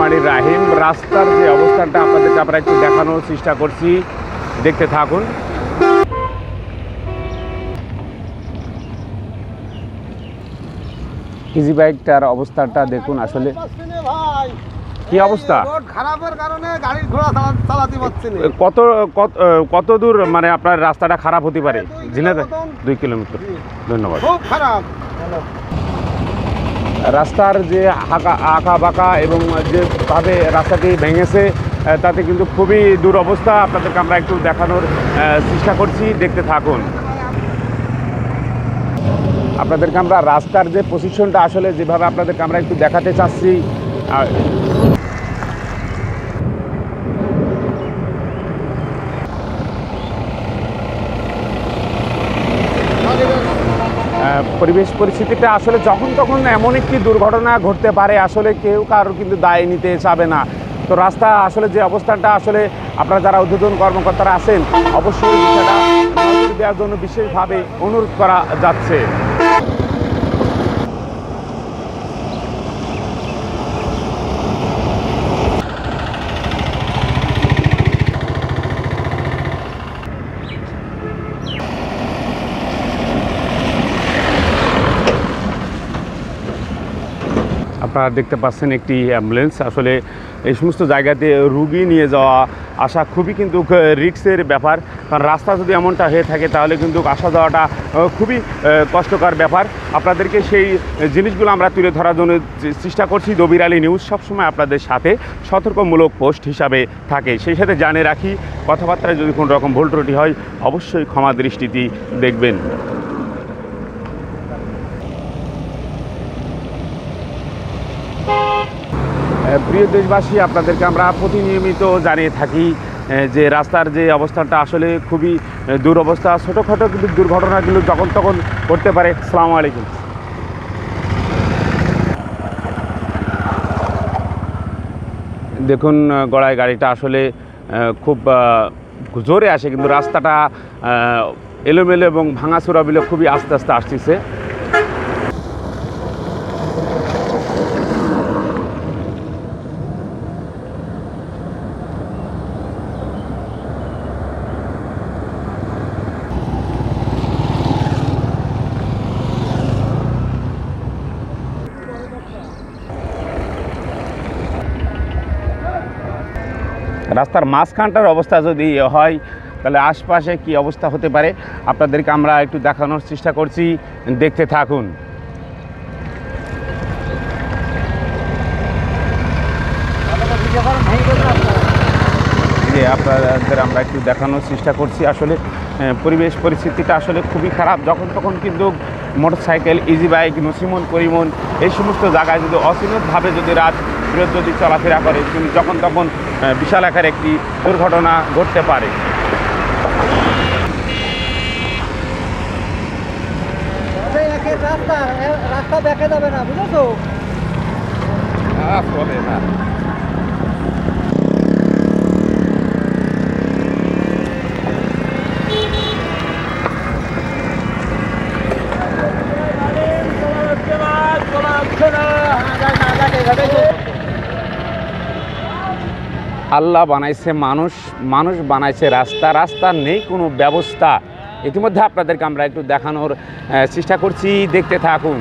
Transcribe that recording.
রহমানির রহিম। রাস্তার যে অবস্থানটা আপনাদেরকে আমরা একটু দেখানোর চেষ্টা করছি, দেখতে থাকুন। ইজি বাইকটার অবস্থাটা দেখুন, আসলে কি অবস্থা। খারাপের কারণে গাড়ি ঘোড়া চালাতে পারছি না। কত দূর মানে আপনার রাস্তাটা খারাপ হতে পারে? ঝিনাইদহ 2 কিলোমিটার। ধন্যবাদ। খুব খারাপ রাস্তার যে আঁকা বাঁকা এবং যেভাবে রাস্তাটি ভেঙেছে তাতে কিন্তু খুবই দুরবস্থা। আপনাদেরকে আমরা একটু দেখানোর চেষ্টা করছি, দেখতে থাকুন। আপনাদেরকে আমরা রাস্তার যে পজিশনটা আসলে যেভাবে আপনাদেরকে আমরা একটু দেখাতে চাচ্ছি, পরিবেশ পরিস্থিতিটা আসলে যখন তখন এমন একটি দুর্ঘটনা ঘটতে পারে, আসলে কেউ কারোর কিন্তু দায় নিতে চাবে না। তো রাস্তা আসলে যে অবস্থানটা, আসলে আপনারা যারা ঊর্ধ্বতন কর্মকর্তারা আছেন অবশ্যই বিষয়টা নজর দেওয়ার জন্য বিশেষভাবে অনুরোধ করা যাচ্ছে। আপনারা দেখতে পাচ্ছেন একটি অ্যাম্বুলেন্স। আসলে এই সমস্ত জায়গাতে রুগী নিয়ে যাওয়া আসা খুবই কিন্তু রিস্কের ব্যাপার, কারণ রাস্তা যদি এমনটা হয়ে থাকে তাহলে কিন্তু আসা যাওয়াটা খুবই কষ্টকর ব্যাপার। আপনাদেরকে সেই জিনিসগুলো আমরা তুলে ধরার জন্য চেষ্টা করছি। দবির আলী নিউজ সবসময় আপনাদের সাথে সতর্কমূলক পোস্ট হিসাবে থাকে। সেই সাথে জানিয়ে রাখি, কথাবার্তায় যদি কোনো রকম ভুল ত্রুটি হয় অবশ্যই ক্ষমা দৃষ্টিতে দেখবেন। প্রিয় দেশবাসী, আপনাদেরকে আমরা প্রতিনিয়মিত জানিয়ে থাকি যে রাস্তার যে অবস্থানটা আসলে খুবই দুরবস্থা। ছোটোখাটো কিন্তু দুর্ঘটনাগুলো যখন তখন করতে পারে। আসসালামু আলাইকুম। দেখুন গড়ায় গাড়িটা আসলে খুব জোরে আসে, কিন্তু রাস্তাটা এলোমেলো এবং ভাঙাচোরা বিলে খুবই আস্তে আস্তে আসতেছে। রাস্তার মাঝখানটার অবস্থা যদি হয় তাহলে আশপাশে কি অবস্থা হতে পারে আপনাদেরকে আমরা একটু দেখানোর চেষ্টা করছি, দেখতে থাকুন। যে আপনাদের আমরা একটু দেখানোর চেষ্টা করছি, আসলে পরিবেশ পরিস্থিতিটা আসলে খুবই খারাপ। যখন তখন কিন্তু মোটরসাইকেল, ইজি বাইক, নসিমন পরিমন এই সমস্ত জায়গায় যদি অসীমিতভাবে যদি রাত বিরোধ যদি চলাফেরা করে, কিন্তু যখন তখন বিশাল আকার একটি দুর্ঘটনা ঘটতে পারে। রাস্তা দেখে যাবে না, বুঝেছো? চলে না। আল্লাহ বানাইছে মানুষ, মানুষ বানাইছে রাস্তা, রাস্তার নেই কোনো ব্যবস্থা। ইতিমধ্যে আপনাদেরকে আমরা একটু দেখানোর চেষ্টা করছি, দেখতে থাকুন।